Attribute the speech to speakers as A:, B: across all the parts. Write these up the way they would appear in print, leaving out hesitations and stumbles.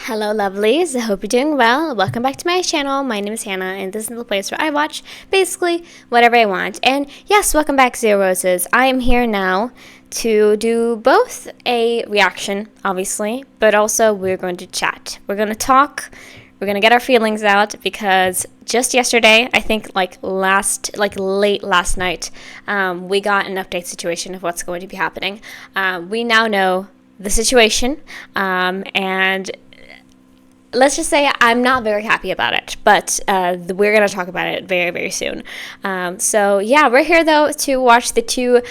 A: Hello lovelies, I hope you're doing well. Welcome back to my channel. My name is Hannah and this is the place where I watch basically whatever I want. And yes, welcome back Zero Roses. I am here now to do both a reaction, obviously, but also we're going to chat. We're going to talk, we're going to get our feelings out because just yesterday, I think late last night, we got an update situation of what's going to be happening. We now know the situation and let's just say I'm not very happy about it, but we're going to talk about it very, very soon. So yeah, we're here though to watch the two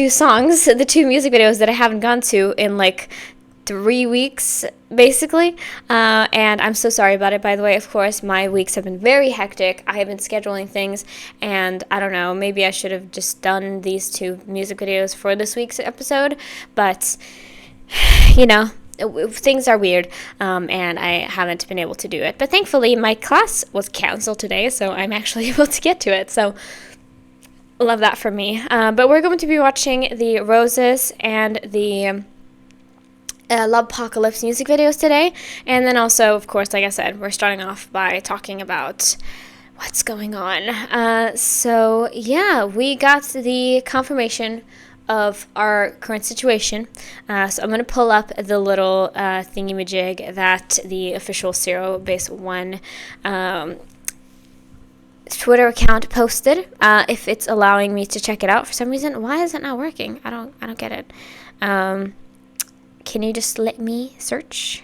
A: songs, the two music videos that I haven't gone to in like 3 weeks, basically. And I'm so sorry about it, by the way. Of course, my weeks have been very hectic. I have been scheduling things, and I don't know, maybe I should have just done these two music videos for this week's episode, but you know, things are weird, and I haven't been able to do it. But thankfully, my class was canceled today, so I'm actually able to get to it. So, love that for me. But we're going to be watching the Roses and the LOVEPOCALYPSE music videos today. And then also, of course, like I said, we're starting off by talking about what's going on. So, yeah, we got the confirmation of our current situation. So I'm going to pull up the little thingy-majig that the official ZEROBASEONE Twitter account posted. If it's allowing me to check it out for some reason. Why is it not working? I don't get it. Can you just let me search?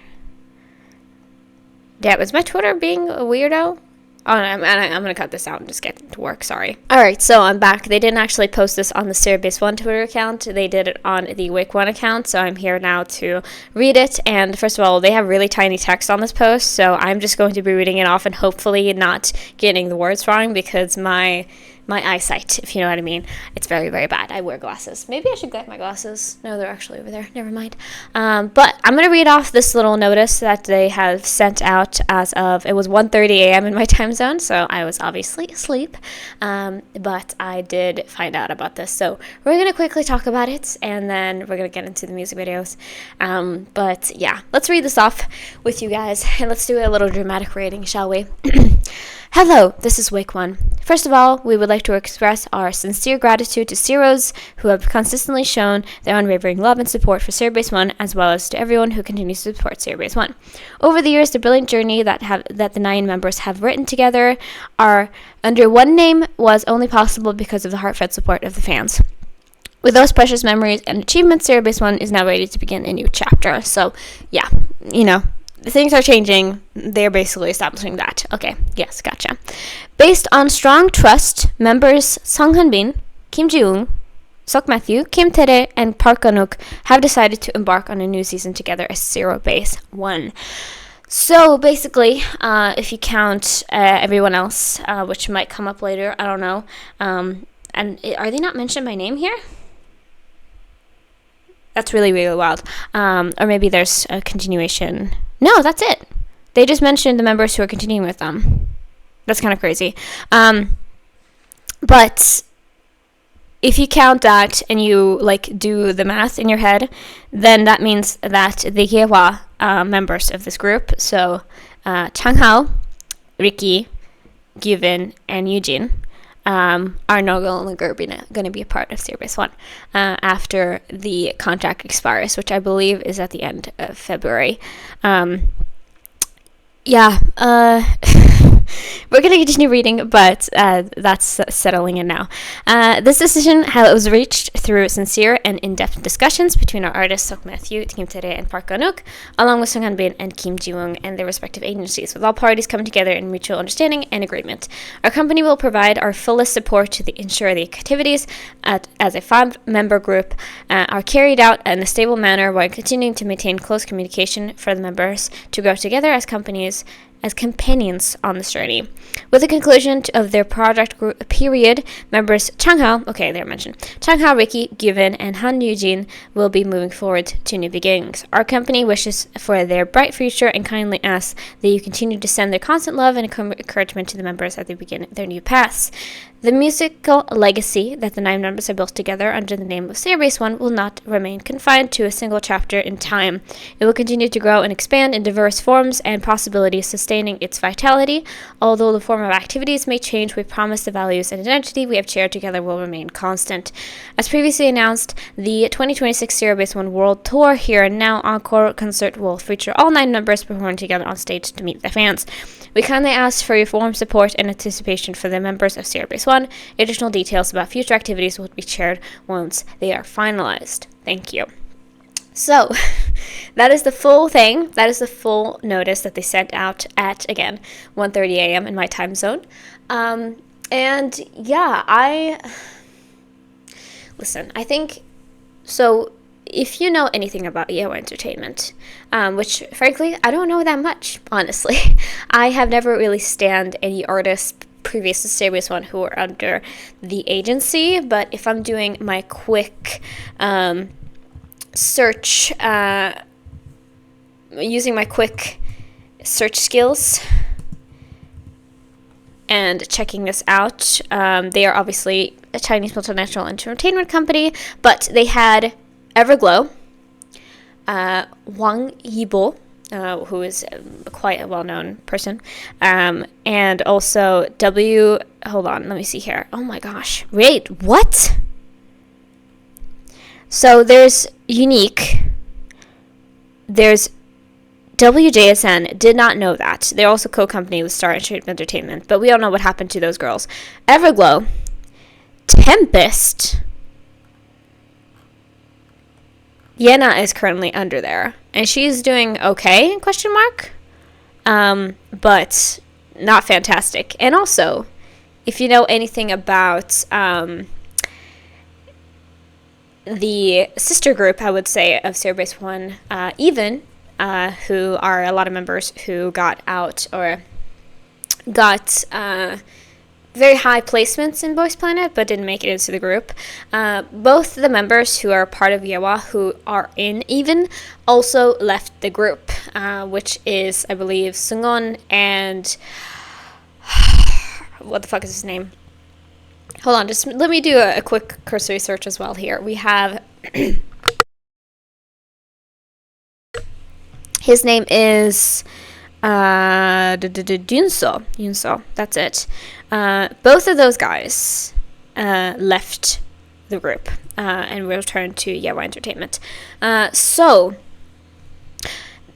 A: Yeah, was my Twitter being a weirdo? Oh, I'm going to cut this out and just get to work, sorry. Alright, so I'm back. They didn't actually post this on the ZEROBASEONE Twitter account. They did it on the WakeOne account, so I'm here now to read it. And first of all, they have really tiny text on this post, so I'm just going to be reading it off and hopefully not getting the words wrong because my eyesight, if you know what I mean, it's very, very bad. I wear glasses. Maybe I should get my glasses. No, they're actually over there. Never mind. But I'm going to read off this little notice that they have sent out as of, it was 1:30 a.m. in my time zone, so I was obviously asleep. But I did find out about this. So we're going to quickly talk about it, and then we're going to get into the music videos. But yeah, let's read this off with you guys, and let's do a little dramatic rating, shall we? Hello, this is WakeOne. First of all, we would like to express our sincere gratitude to Zeros who have consistently shown their unwavering love and support for ZEROBASEONE, as well as to everyone who continues to support ZEROBASEONE. Over the years, the brilliant journey that the 9 members have written together are under one name was only possible because of the heartfelt support of the fans. With those precious memories and achievements, ZEROBASEONE is now ready to begin a new chapter. So, yeah, you know, things are changing. They're basically establishing that. Okay, yes, gotcha. Based on strong trust, members Sung Hanbin, Kim Ji-woong, Sok Matthew, Kim Tae-rae, and Park Eun-wook have decided to embark on a new season together as ZEROBASEONE. So basically, if you count everyone else, which might come up later, I don't know. And are they not mentioned by name here? That's really, really wild. Or maybe there's a continuation. No, that's it. They just mentioned the members who are continuing with them. That's kind of crazy. But if you count that and you like do the math in your head, then that means that the Hyehwa members of this group, so Changhao, Ricky, Gyuvin, and Eugene, are no longer going to be a part of ZEROBASEONE after the contract expires, which I believe is at the end of February. Yeah, we're going to continue reading, but that's settling in now. This decision was reached through sincere and in-depth discussions between our artists Sok Matthew, Kim Tae-rae, and Park Eun-wook, along with Sung Hanbin and Kim Ji-woong and their respective agencies, with all parties coming together in mutual understanding and agreement. Our company will provide our fullest support to ensure the activities as a 5-member group are carried out in a stable manner while continuing to maintain close communication for the members to grow together as companions on this journey. With the conclusion of their project period, members Changhao, they're mentioned, Changhao, Ricky, Gyuvin, and Han Eugene will be moving forward to new beginnings. Our company wishes for their bright future and kindly asks that you continue to send their constant love and encouragement to the members as they begin their new paths. The musical legacy that the 9 members have built together under the name of ZEROBASEONE will not remain confined to a single chapter in time. It will continue to grow and expand in diverse forms and possibilities, sustaining its vitality. Although the form of activities may change, we promise the values and identity we have shared together will remain constant. As previously announced, the 2026 ZEROBASEONE World Tour Here and Now Encore concert will feature all 9 members performing together on stage to meet the fans. We kindly ask for your warm support and anticipation for the members of ZEROBASEONE. Additional details about future activities will be shared once they are finalized. Thank you. So, that is the full thing. That is the full notice that they sent out at, again, 1:30 a.m. in my time zone. And yeah, listen, I think, so if you know anything about Yewa Entertainment, which frankly, I don't know that much, honestly. I have never really stanned any artists previous to ZEROBASEONE who are under the agency, but if I'm doing my quick search, using my quick search skills and checking this out, they are obviously a Chinese multinational entertainment company, but they had Everglow, Wang Yibo, who is quite a well-known person, and also hold on, let me see here. Oh my gosh, wait, what? So there's Unique, there's WJSN, did not know that. They're also co-company with Star Entertainment, but we don't know what happened to those girls. Everglow, Tempest, Yena is currently under there, and she's doing okay, question mark, but not fantastic. And also, if you know anything about the sister group, I would say, of ZEROBASEONE, Even, who are a lot of members who got out or got very high placements in Boys Planet, but didn't make it into the group. Both the members who are part of Yewa, who are in Even, also left the group, which is, I believe, Sungon and what the fuck is his name? Hold on, just let me do a quick cursory search as well here. We have his name is Yunso, that's it. Both of those guys left the group and returned to Yewa Entertainment. So,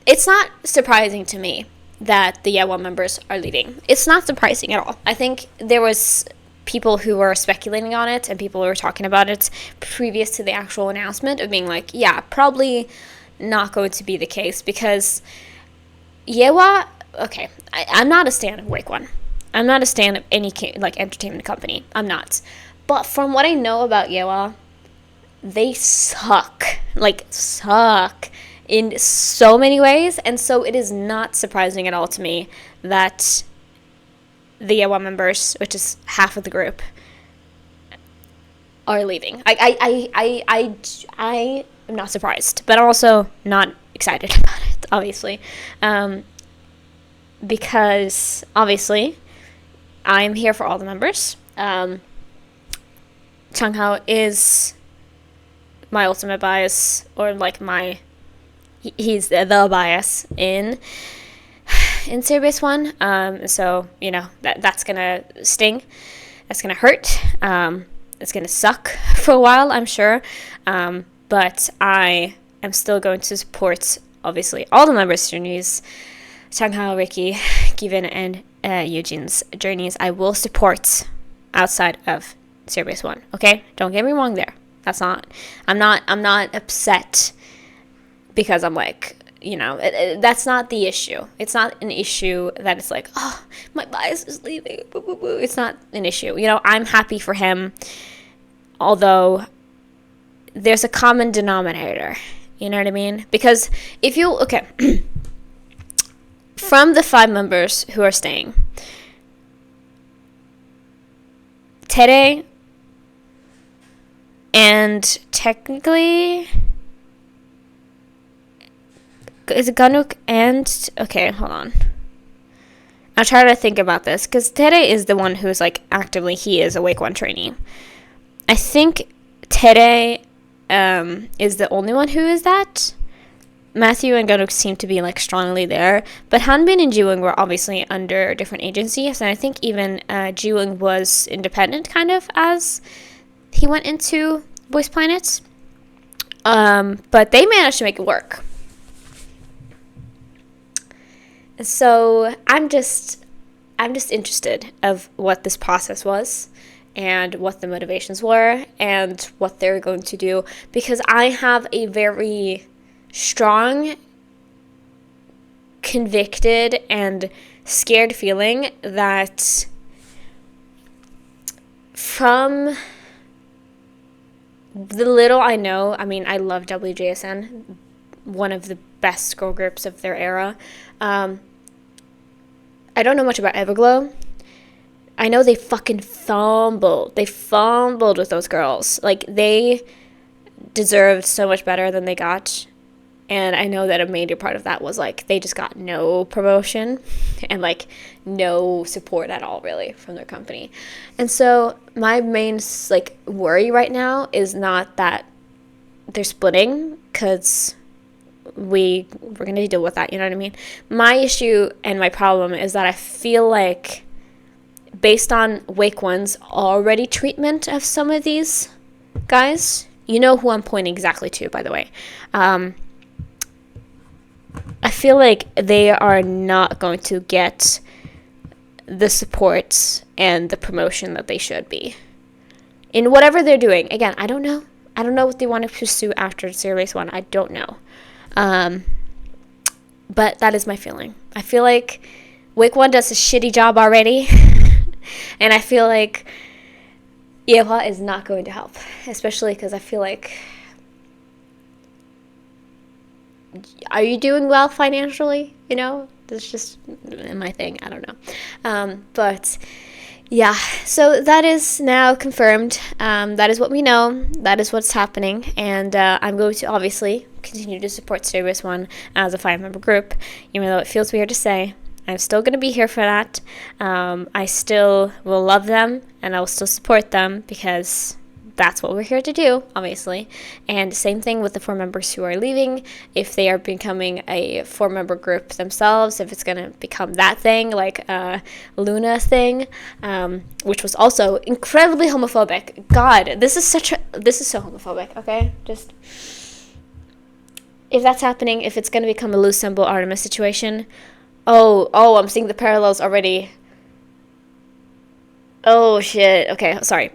A: it's not surprising to me that the Yewa members are leaving. It's not surprising at all. I think there was people who were speculating on it and people who were talking about it previous to the actual announcement of being like, yeah, probably not going to be the case because Yewa, okay, I'm not a stan of Wake One. I'm not a stan of any entertainment company. I'm not. But from what I know about Yewa, they suck. Suck in so many ways. And so it is not surprising at all to me that the Yewa members, which is half of the group, are leaving. I am not surprised, but I'm also not excited about it, obviously. Because, obviously, I'm here for all the members. Changhao is my ultimate bias, or he's the bias in ZEROBASEONE. So, you know, that's gonna sting. That's gonna hurt. It's gonna suck for a while, I'm sure. But I am still going to support, obviously, all the members' journeys. Changhao, Ricky, Given, and Eugene's journeys. I will support outside of ZEROBASEONE. Okay, don't get me wrong there. I'm not upset because I'm like, you know, that's not the issue. It's not an issue that it's like, oh, my bias is leaving. Boo, boo, boo. It's not an issue. You know, I'm happy for him, although there's a common denominator. You know what I mean? Because if you, okay, from the 5 members who are staying, Tere and technically, is it Ganuk and, okay, hold on. I'll try to think about this, because Tere is the one who's, like, actively, he is a Wake 1 trainee. I think Tere is the only one who is that. Matthew and Ganuk seem to be, like, strongly there, but Hanbin and Jiwoong were obviously under different agencies, and I think even Jiwoong was independent, kind of, as he went into Voice Planet. But they managed to make it work. So I'm just interested of what this process was and what the motivations were and what they're going to do, because I have a very strong, convicted, and scared feeling that from the little I know, I mean, I love WJSN, one of the best girl groups of their era. I don't know much about Everglow. I know they fucking fumbled. They fumbled with those girls. Like, they deserved so much better than they got. And I know that a major part of that was, like, they just got no promotion and, like, no support at all, really, from their company. And so my main, like, worry right now is not that they're splitting, because we're going to deal with that, you know what I mean? My issue and my problem is that I feel like, based on Wake 1's already treatment of some of these guys, you know who I'm pointing exactly to, by the way, I feel like they are not going to get the support and the promotion that they should be in whatever they're doing. Again, I don't know. I don't know what they want to pursue after ZEROBASEONE. I don't know. But that is my feeling. I feel like Wake 1 does a shitty job already. And I feel like Yeohwa is not going to help. Especially because I feel like, are you doing well financially? You know, that's just my thing. I don't know. But yeah, so that is now confirmed. That is what we know. That is what's happening. And I'm going to obviously continue to support ZEROBASEONE as a 5-member group, even though it feels weird to say. I'm still going to be here for that. I still will love them, and I will still support them, because that's what we're here to do, obviously. And same thing with the 4 members who are leaving. If they are becoming a 4-member group themselves, if it's going to become that thing, like Luna thing, which was also incredibly homophobic. God, this is so homophobic, okay? Just, if that's happening, if it's going to become a loose symbol Artemis situation, oh, I'm seeing the parallels already. Oh, shit. Okay, sorry.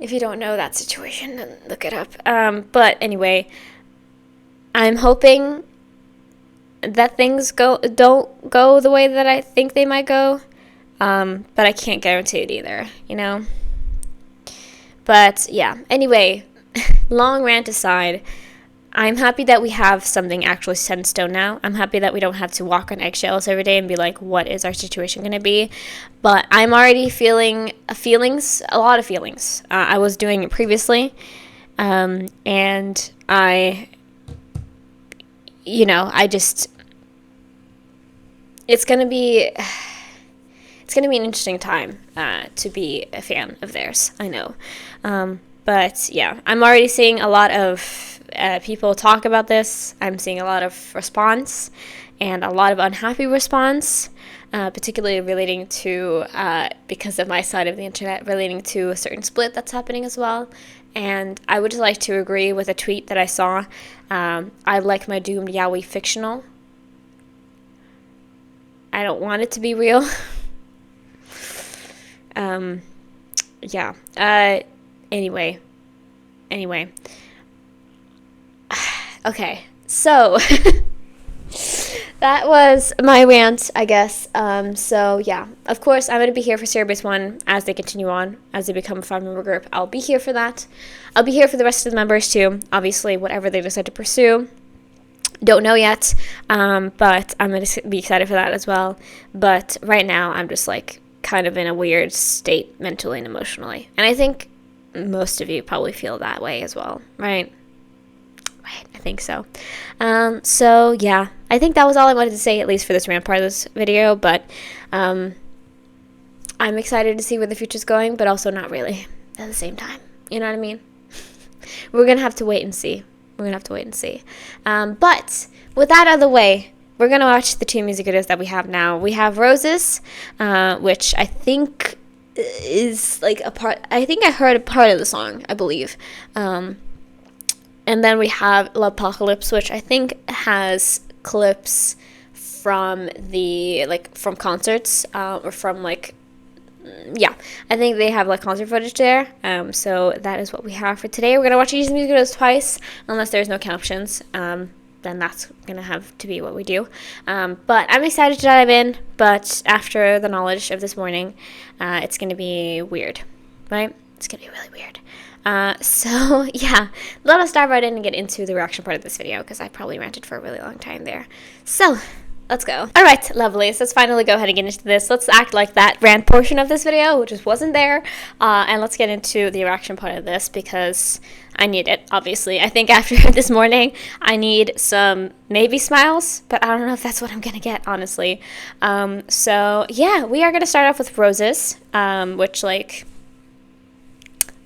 A: If you don't know that situation, then look it up. But anyway, I'm hoping that things don't go the way that I think they might go. But I can't guarantee it either, you know? But yeah, anyway, long rant aside, I'm happy that we have something actually set in stone now. I'm happy that we don't have to walk on eggshells every day and be like, what is our situation going to be? But I'm already feeling a lot of feelings. I was doing it previously. And I, it's going to be an interesting time to be a fan of theirs. I know. But yeah, I'm already seeing a lot of people talk about this. I'm seeing a lot of response and a lot of unhappy response, particularly relating to, because of my side of the internet, relating to a certain split that's happening as well. And I would just like to agree with a tweet that I saw. I like my doomed yaoi fictional. I don't want it to be real. Yeah. Anyway. Okay, so that was my rant, I guess. So yeah, of course, I'm going to be here for ZEROBASEONE as they continue on, as they become a 5-member group. I'll be here for that. I'll be here for the rest of the members too, obviously, whatever they decide to pursue. Don't know yet, but I'm going to be excited for that as well. But right now, I'm just like kind of in a weird state mentally and emotionally. And I think most of you probably feel that way as well, right? Right, I think so. So yeah, I think that was all I wanted to say, at least for this rant part of this video, but I'm excited to see where the future's going, but also not really at the same time. You know what I mean? We're going to have to wait and see. We're going to have to wait and see. But with that out of the way, we're going to watch the 2 music videos that we have now. We have Roses, which I think is like a part, I think I heard a part of the song, I believe. And then we have LOVEPOCALYPSE, which I think has clips from the, like, from concerts, or from, like, yeah, I think they have, like, concert footage there. So that is what we have for today. We're going to watch each music videos twice, unless there's no captions. Then that's going to have to be what we do. But I'm excited to dive in, but after the knowledge of this morning, it's going to be weird, right? It's going to be really weird. So yeah, let us dive right in and get into the reaction part of this video, because I probably ranted for a really long time there. So let's go. All right, lovely. So let's finally go ahead and get into this. Let's act like that rant portion of this video, which just wasn't there, and let's get into the reaction part of this, because I need it, obviously. I think after this morning, I need some maybe smiles, but I don't know if that's what I'm gonna get, honestly. So yeah, we are gonna start off with Roses, which, like,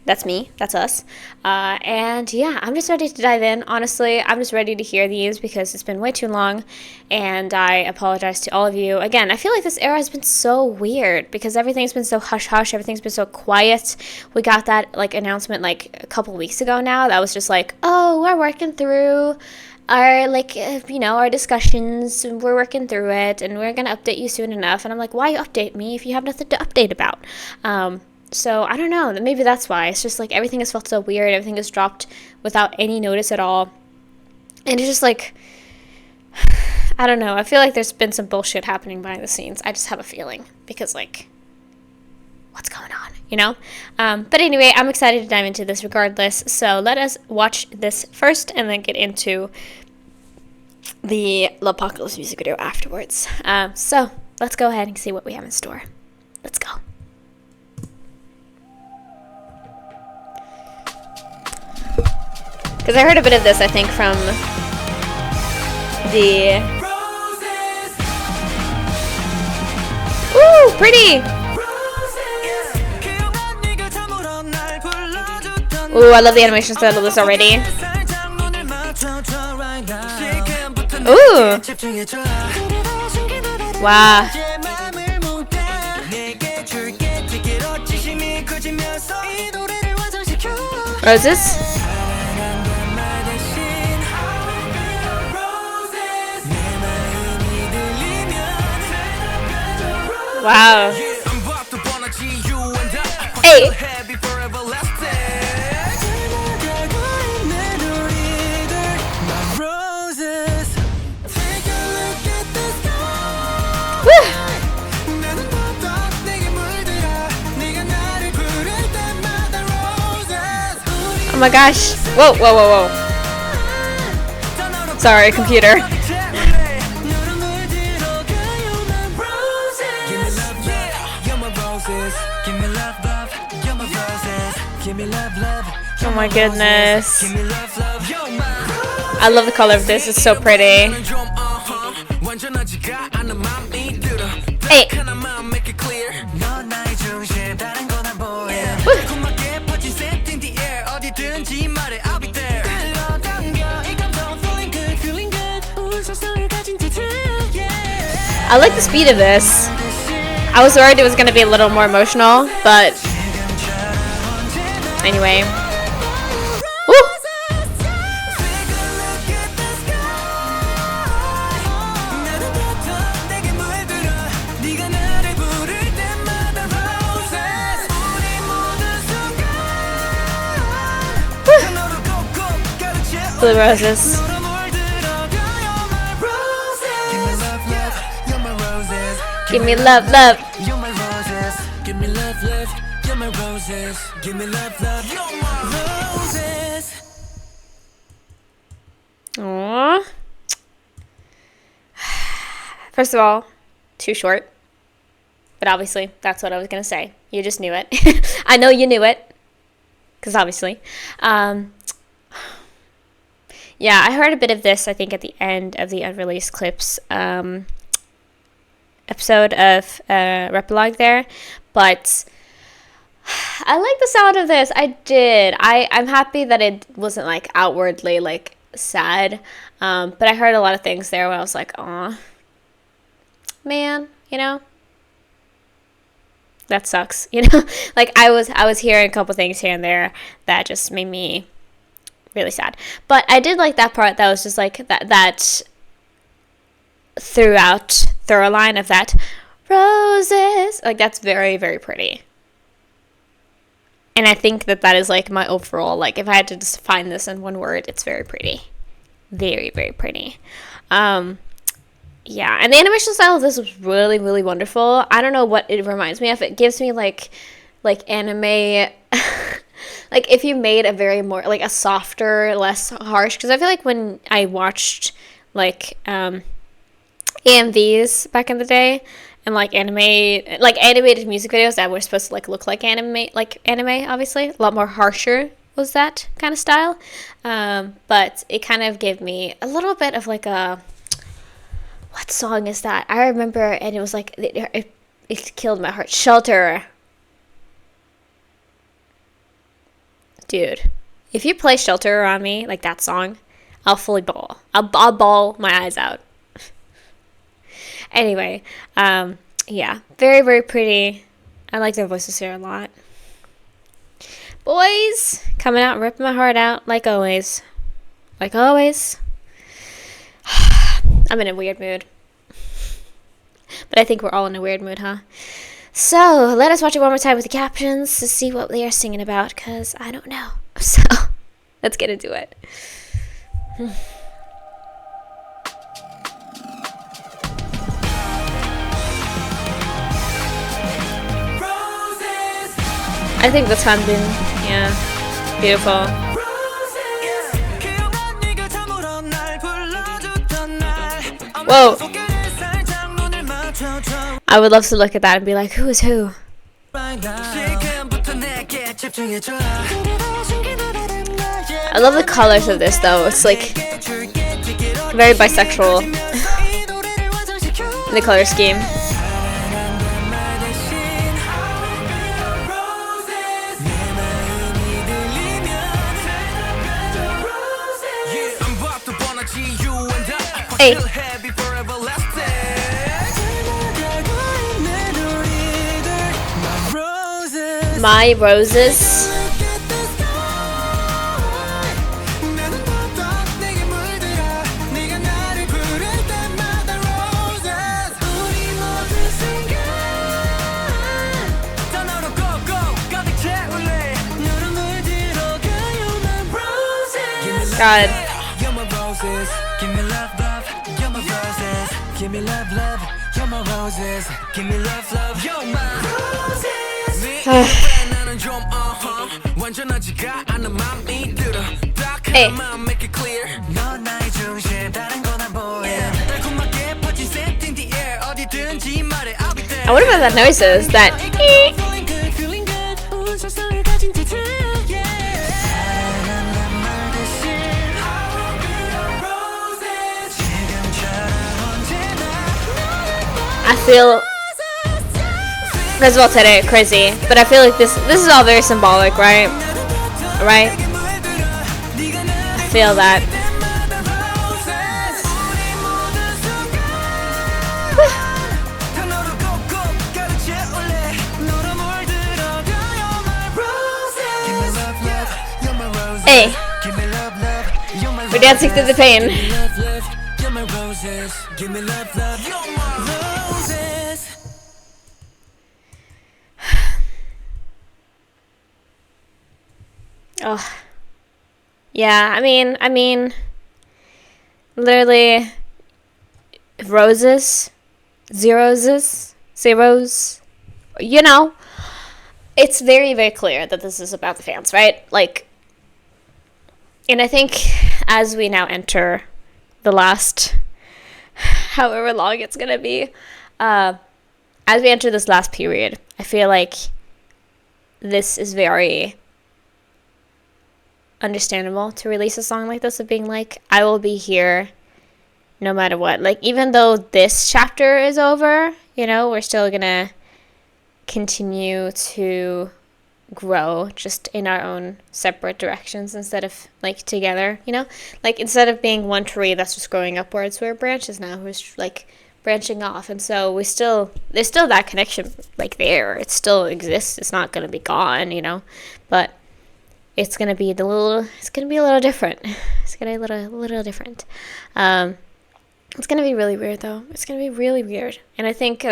A: that's me, that's us. And yeah, I'm just ready to dive in. Honestly, I'm just ready to hear these because it's been way too long, and I apologize to all of you. Again, I feel like this era has been so weird because everything's been so hush-hush, everything's been so quiet. We got that, like, announcement, like, a couple weeks ago now that was just like, oh, we're working through our, like, you know, our discussions, we're working through it, and we're gonna update you soon enough. And I'm like, why update me if you have nothing to update about? So I don't know, maybe that's why. It's just like everything has felt so weird, everything has dropped without any notice at all. And it's just like, I don't know, I feel like there's been some bullshit happening behind the scenes. I just have a feeling, because, like, what's going on, you know? But anyway, I'm excited to dive into this regardless. So let us watch this first and then get into the LOVEPOCALYPSE music video afterwards. So let's go ahead and see what we have in store. Let's go. Because I heard a bit of this, I think, from the... Ooh, pretty! Ooh, I love the animation style of this already. Ooh! Wow. Roses? Wow. Hey. Woo. Oh my gosh. Whoa, whoa, whoa, whoa. Sorry, computer. Oh my goodness. I love the color of this, it's so pretty. Hey. I like the speed of this. I was worried it was going to be a little more emotional, but anyway. Woo! Blue roses. Give me love, love. You're my roses. Give me love, love. You're my roses. Give me love, love. You're my roses. Aww. First of all, too short. But obviously, that's what I was gonna say. You just knew it. I know you knew it. Because obviously. Yeah, I heard a bit of this, I think, at the end of the unreleased clips episode of Repilog there, but I like the sound of this. I did. I'm happy that it wasn't like outwardly like sad, but I heard a lot of things there where I was like, aw, man, you know, that sucks, you know. Like I was hearing a couple things here and there that just made me really sad, but I did like that part that was just like that through line of that roses, like that's very, very pretty. And I think that is like my overall, like if I had to just define this in one word, it's very pretty. Very, very pretty. Yeah, and the animation style of this was really, really wonderful. I don't know what it reminds me of. It gives me like anime, like if you made a very more, like a softer, less harsh, because I feel like when I watched like AMVs back in the day, and like animated music videos that were supposed to like look like anime, obviously a lot more harsher was that kind of style, but it kind of gave me a little bit of like a, what song is that? I remember, and it was like it killed my heart. Shelter. Dude, if you play Shelter on me, like that song, I'll fully bawl. I'll bawl my eyes out. Anyway, yeah, very, very pretty. I like their voices here a lot. Boys, coming out and ripping my heart out, like always. Like always. I'm in a weird mood. But I think we're all in a weird mood, huh? So, let us watch it one more time with the captions to see what they are singing about, because I don't know. So, let's get into it. I think the funding, yeah, beautiful. Whoa. I would love to look at that and be like, who is who? I love the colors of this though. It's like very bisexual in the color scheme. Hey. My roses. God. Give me love, love, you're my roses. Give me love, love, you're my roses. Hey. I wonder what that noise is. That. I feel, first of all, today crazy, but I feel like this is all very symbolic, right? Right? I feel that. Hey, we're dancing through the pain. Oh, yeah. I mean, literally, roses, zeros. You know, it's very, very clear that this is about the fans, right? Like, and I think as we now enter the last, however long it's gonna be, as we enter this last period, I feel like this is very understandable to release a song like this, of being like, I will be here no matter what. Like, even though this chapter is over, you know, we're still gonna continue to grow, just in our own separate directions instead of like together, you know, like instead of being one tree that's just growing upwards, we're branches now who's like branching off. And so there's still that connection like there, it still exists, it's not going to be gone, you know, but it's going to be a little different. It's going to be a little different. It's going to be really weird though. It's going to be really weird. And I think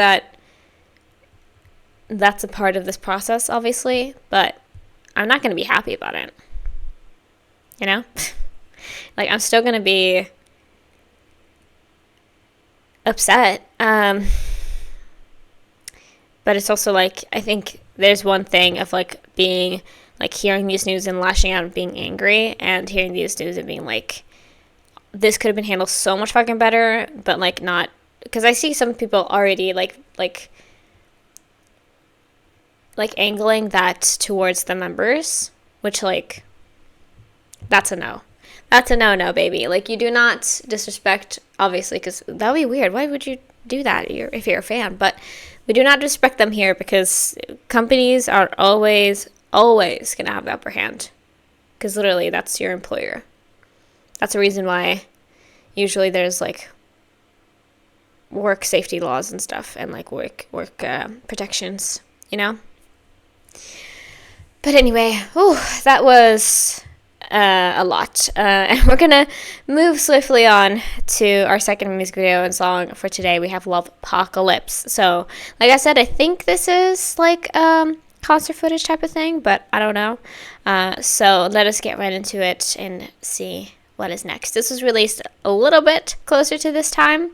A: that's a part of this process, obviously, but I'm not going to be happy about it, you know? Like, I'm still going to be upset, but it's also, like, I think there's one thing of, like, being, like, hearing these news and lashing out and being angry, and hearing these news and being, like, this could have been handled so much fucking better, but, like, not, because I see some people already, like angling that towards the members, which, like, that's a no. That's a no, baby. Like, you do not disrespect, obviously, because that would be weird. Why would you do that if you're a fan? But we do not disrespect them here, because companies are always going to have the upper hand, because literally that's your employer. That's the reason why usually there's, like, work safety laws and stuff, and, like, work protections, you know? But anyway, that was a lot. And we're going to move swiftly on to our second music video and song for today. We have LOVEPOCALYPSE. So, like I said, I think this is like concert footage type of thing, but I don't know. So let us get right into it and see what is next. This was released a little bit closer to this time,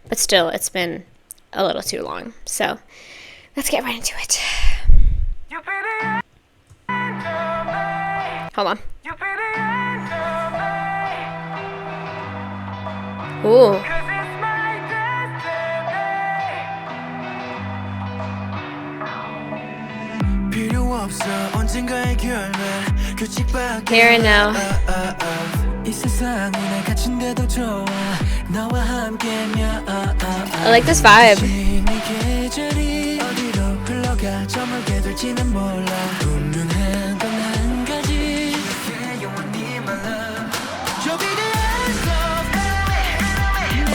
A: but still, it's been a little too long. So let's get right into it. Hold on. Ooh. Here and now. I like this vibe.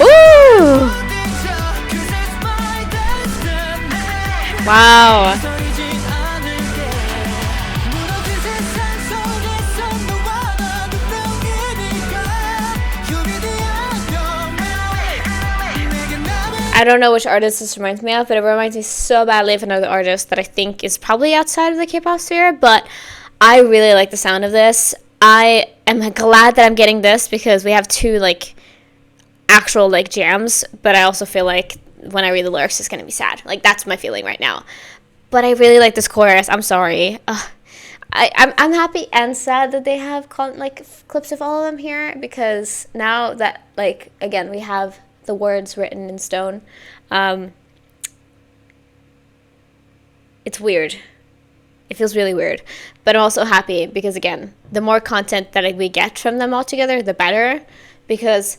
A: Ooh! Wow. I don't know which artist this reminds me of, but it reminds me so badly of another artist that I think is probably outside of the K-pop sphere, but I really like the sound of this. I am glad that I'm getting this because we have two, like, actual, like, jams, but I also feel like when I read the lyrics, it's going to be sad. Like, that's my feeling right now. But I really like this chorus. I'm sorry. I'm happy and sad that they have, like, clips of all of them here, because now that, like, again, we have the words written in stone, it's weird. It feels really weird. But I'm also happy because, again, the more content that we get from them all together, the better, because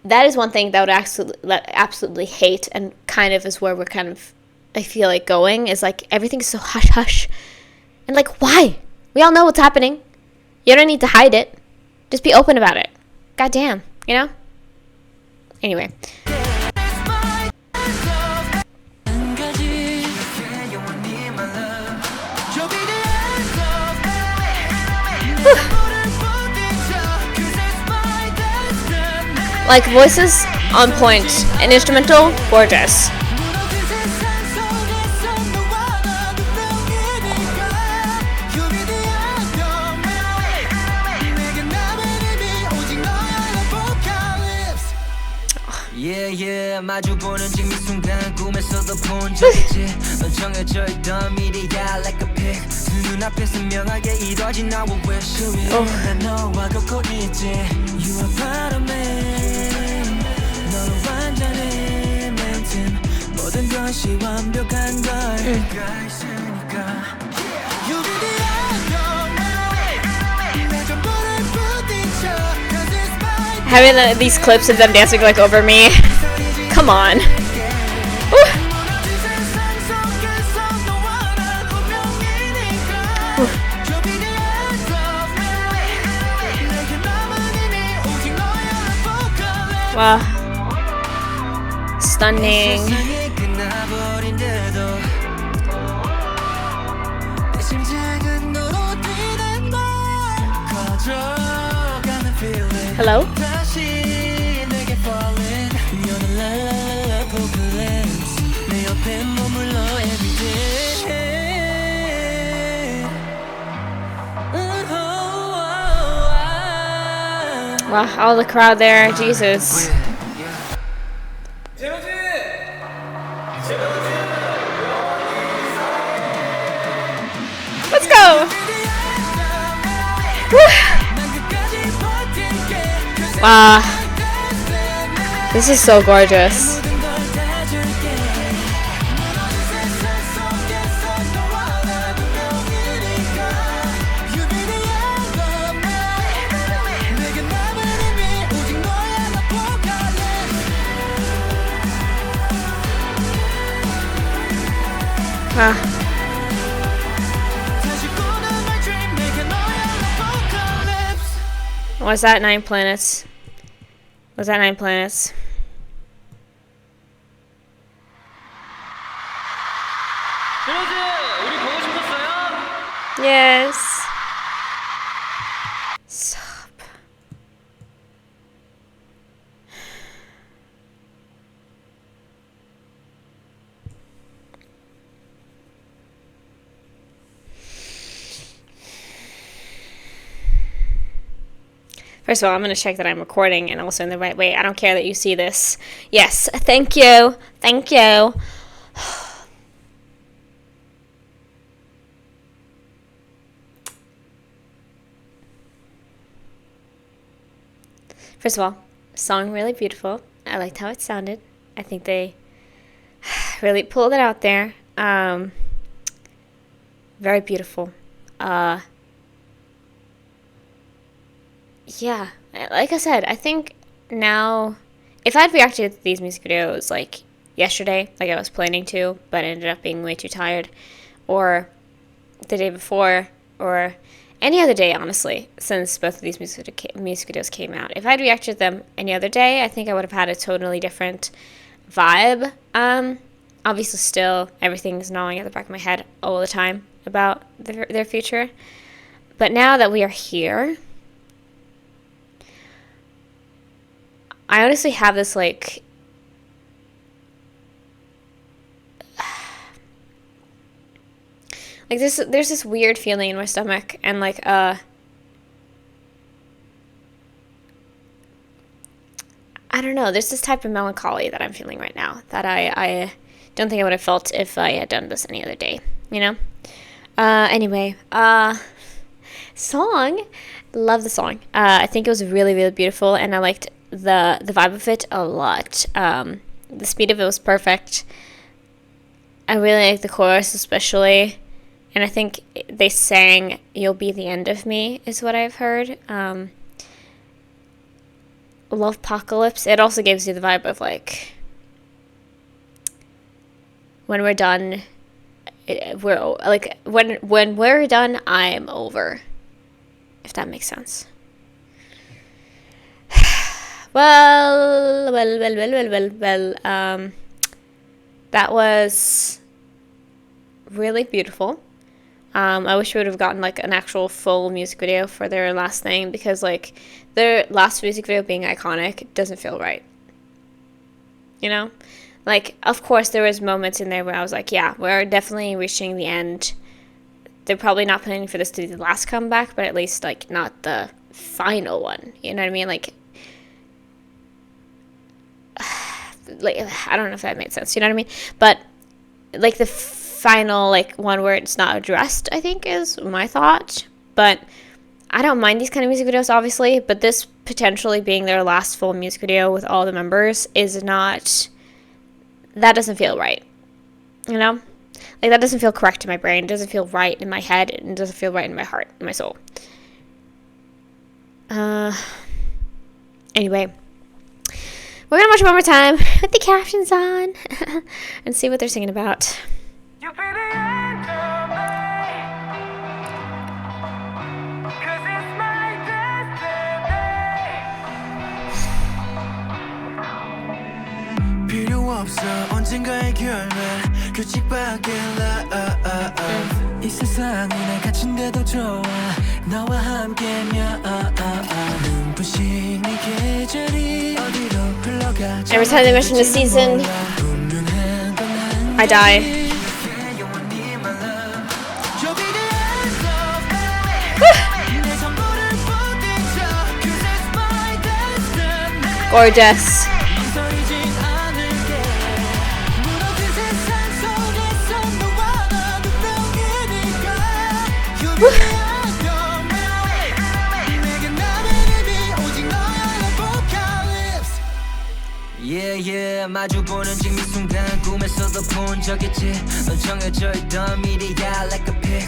A: that is one thing that I would absolutely hate, and kind of is where we're kind of, I feel like, going, is like everything's so hush-hush. And, like, why? We all know what's happening. You don't need to hide it. Just be open about it. God damn, you know? Anyway. Like, voices on point, and instrumental, gorgeous. Having these clips of them dancing like over me. Come on. Ooh. Wow. Stunning. Hello? Wow, all the crowd there, Jesus. Let's go! Woo. Wow. This is so gorgeous. Wow. Was that 9 planets? Was that 9 planets? Yes. Stop. First of all, I'm going to check that I'm recording and also in the right way. I don't care that you see this. Yes, thank you. Thank you. First of all, song really beautiful. I liked how it sounded. I think they really pulled it out there. Very beautiful. Yeah, like I said, I think now, if I'd reacted to these music videos like yesterday, like I was planning to, but ended up being way too tired, or the day before, or any other day, honestly, since both of these music videos came out, if I'd reacted to them any other day, I think I would have had a totally different vibe. Obviously, still, everything's gnawing at the back of my head all the time about their future, but now that we are here, I honestly have this, like, there's this weird feeling in my stomach, and, like, I don't know, there's this type of melancholy that I'm feeling right now that I don't think I would have felt if I had done this any other day, you know? Anyway, song, love the song. I think it was really, really beautiful, and I liked the vibe of it a lot. The speed of it was perfect. I really like the chorus especially, and I think they sang "You'll Be the End of Me" is what I've heard. Lovepocalypse, it also gives you the vibe of, like, when we're done, we're like, when we're done, I'm over, if that makes sense. Well, that was really beautiful. I wish we would have gotten, like, an actual full music video for their last thing, because, like, their last music video being iconic doesn't feel right. You know? Like, of course, there was moments in there where I was like, yeah, we're definitely reaching the end. They're probably not planning for this to be the last comeback, but at least, like, not the final one. You know what I mean? Like, I don't know if that made sense. You know what I mean? But, like, the final, like, one where it's not addressed, I think, is my thought. But I don't mind these kind of music videos, obviously, but this potentially being their last full music video with all the members is not, that doesn't feel right, you know? Like, that doesn't feel correct in my brain, it doesn't feel right in my head, and it doesn't feel right in my heart, in my soul. Anyway, we're gonna watch it one more time with the captions on and see what they're singing about.
B: You be the end of me, 'cause it's my destiny. 필요 없어 언젠가의 결말 규칙밖에 love 이 세상이 날 갇힌데도 좋아 너와 함께면 눈부신 이 계절이 어디로 흘러가
A: Every time they mention the season, I die. Gorgeous.
B: Yeah, 마주보는 지금 이 순간 꿈에서도 본 적 있지 넌 정해져 있던 미래야 like a pic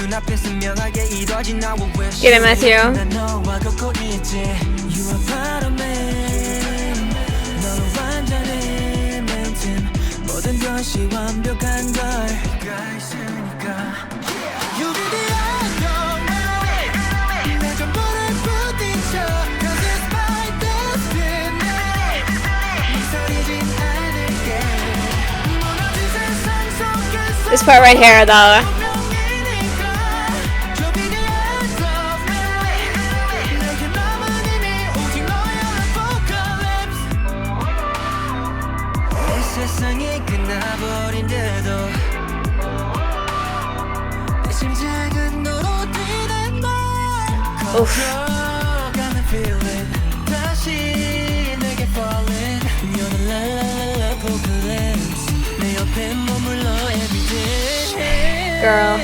B: 눈앞에 선명하게 이루어진 나의 wish
A: Get it, Matthew.
B: 난 너와 걷고 있지 You are part of me 너는 완전히 maintain 모든 것이 완벽한 걸 가 있으니까 You be the end of me 내 전부를 부딪혀 'Cause it's my destiny
A: This part right here, though.
B: 세상이 끝나버린데도 내 심장은 너로 뛰는 걸 거쳐가는 feeling 다시 내게 falling You're the LOVEPOCALYPSE 내 옆에 머물러 everyday
A: Girl.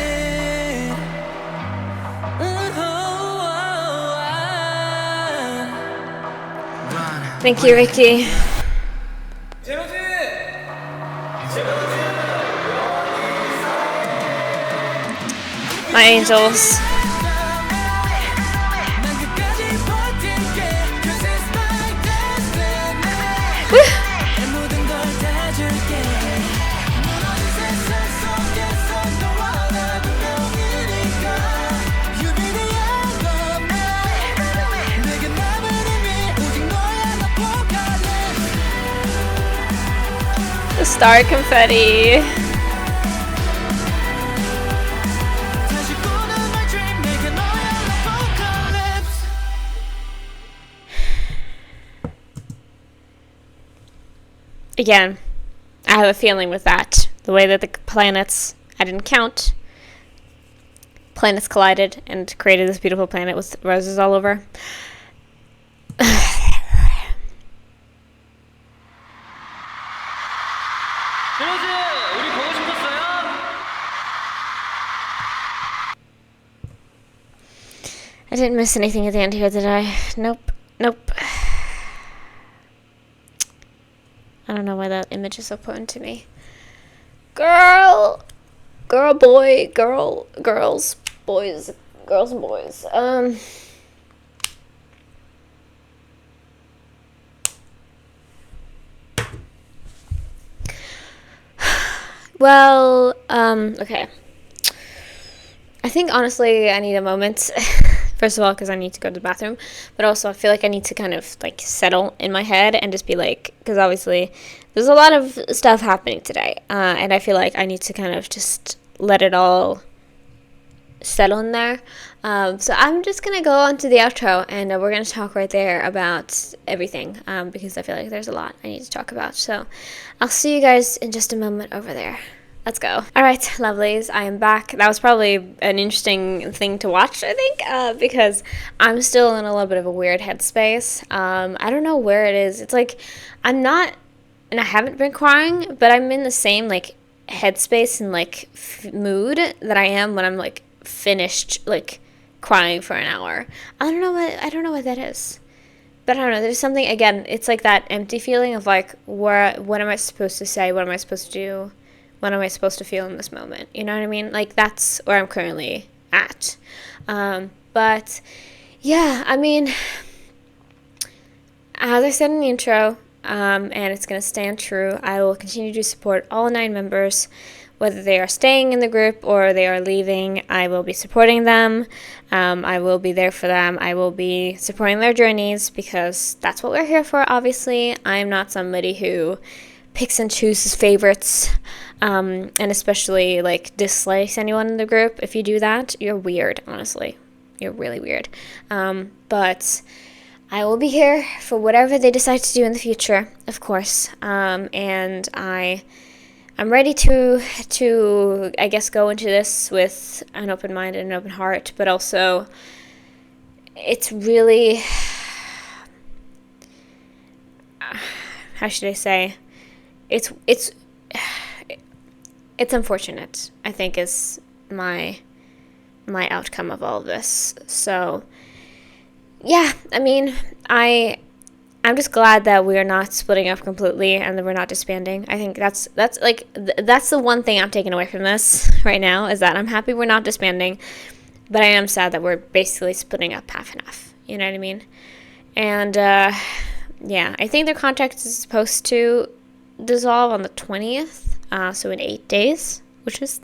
A: Thank you, Ricky. My angels. Woo! The star confetti. Again, I have a feeling with that. The way that the planets, I didn't count, planets collided and created this beautiful planet with roses all over.
B: 우리 보고 싶었어요?
A: I didn't miss anything at the end here, did I? Nope. I don't know why that image is so important to me. Girl, boy, girls, boys, girls and boys. Well, okay. I think honestly I need a moment. First of all, because I need to go to the bathroom, but also I feel like I need to kind of like settle in my head and just be like, because obviously there's a lot of stuff happening today, and I feel like I need to kind of just let it all settle in there. So I'm just gonna go on to the outro, and we're gonna talk right there about everything, because I feel like there's a lot I need to talk about. So I'll see you guys in just a moment over there. Let's go. All right, lovelies, I am back. That was probably an interesting thing to watch, I think, because I'm still in a little bit of a weird headspace. I don't know where it is. It's like I'm not, and I haven't been crying, but I'm in the same like headspace and like mood that I am when I'm like finished like crying for an hour. I don't know what that is. But I don't know, there's something, again, it's like that empty feeling of like, what am I supposed to say? What am I supposed to do? What am I supposed to feel in this moment? You know what I mean? Like, that's where I'm currently at. But, yeah, I mean, as I said in the intro, and it's going to stand true, I will continue to support all 9 members. Whether they are staying in the group or they are leaving, I will be supporting them. I will be there for them. I will be supporting their journeys because that's what we're here for, obviously. I'm not somebody who picks and chooses favorites, and especially like dislikes anyone in the group. If you do that, you're weird, honestly. You're really weird. But I will be here for whatever they decide to do in the future, of course. And I'm ready to I guess go into this with an open mind and an open heart, but also it's really, how should I say, it's unfortunate, I think, is my outcome of all of this. So yeah, I mean, I'm just glad that we are not splitting up completely and that we're not disbanding. I think that's the one thing I'm taking away from this right now, is that I'm happy we're not disbanding, but I am sad that we're basically splitting up half and half. You know what I mean? And yeah, I think their contract is supposed to dissolve on the 20th, so in 8 days, which is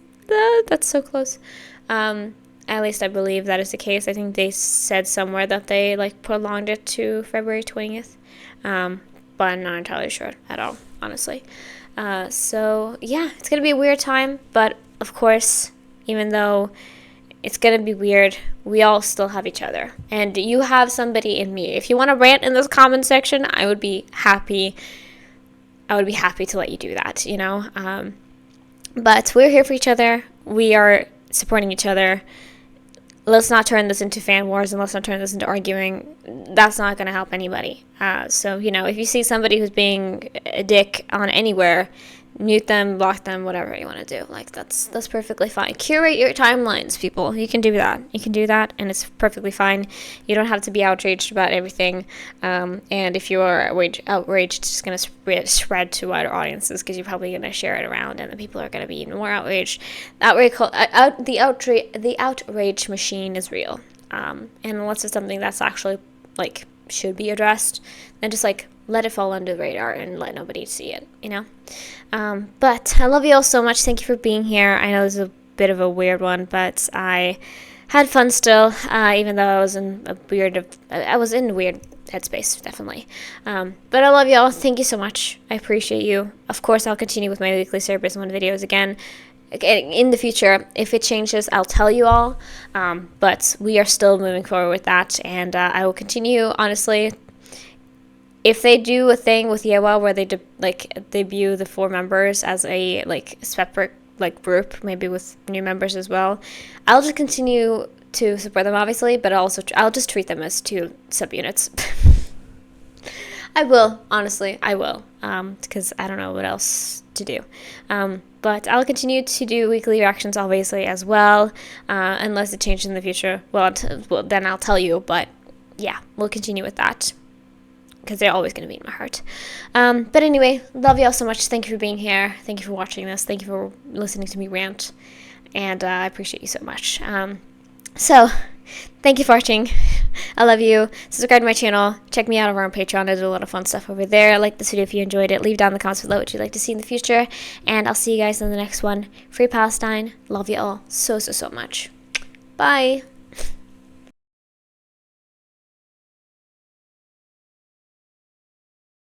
A: that's so close. At least I believe that is the case. I think they said somewhere that they like prolonged it to February 20th. But I'm not entirely sure at all, honestly. So yeah, it's gonna be a weird time, but of course, even though it's gonna be weird, we all still have each other, and you have somebody in me. If you want to rant in this comment section, I would be happy to let you do that, you know. But we're here for each other. We are supporting each other. Let's not turn this into fan wars, and let's not turn this into arguing. That's not going to help anybody. So, you know, if you see somebody who's being a dick on anywhere, mute them, block them, whatever you want to do. Like, that's perfectly fine. Curate your timelines, people. You can do that. You can do that, and it's perfectly fine. You don't have to be outraged about everything. And if you are outraged, it's just going to spread to wider audiences, because you're probably going to share it around, and the people are going to be even more outraged. The outrage machine is real. And unless it's something that's actually, like, should be addressed, then just, like, let it fall under the radar and let nobody see it, you know? But I love you all so much. Thank you for being here. I know this is a bit of a weird one, but I had fun still, even though I was in a weird headspace, definitely. But I love you all. Thank you so much. I appreciate you. Of course, I'll continue with my weekly ZEROBASEONE videos again in the future. If it changes, I'll tell you all. But we are still moving forward with that, and I will continue, honestly. If they do a thing with Yewa where they debut the 4 members as a separate group, maybe with new members as well, I'll just continue to support them, obviously, but also I'll just treat them as 2 subunits. I will, honestly, I will, because I don't know what else to do. But I'll continue to do weekly reactions, obviously, as well, unless it changes in the future. Well, then I'll tell you, but yeah, we'll continue with that, because they're always going to be in my heart. But anyway, love you all so much. Thank you for being here. Thank you for watching this. Thank you for listening to me rant. And I appreciate you so much. So, thank you for watching. I love you. Subscribe to my channel. Check me out over on Patreon. I do a lot of fun stuff over there. Like this video if you enjoyed it. Leave down in the comments below what you'd like to see in the future. And I'll see you guys in the next one. Free Palestine. Love you all so, so, so much. Bye.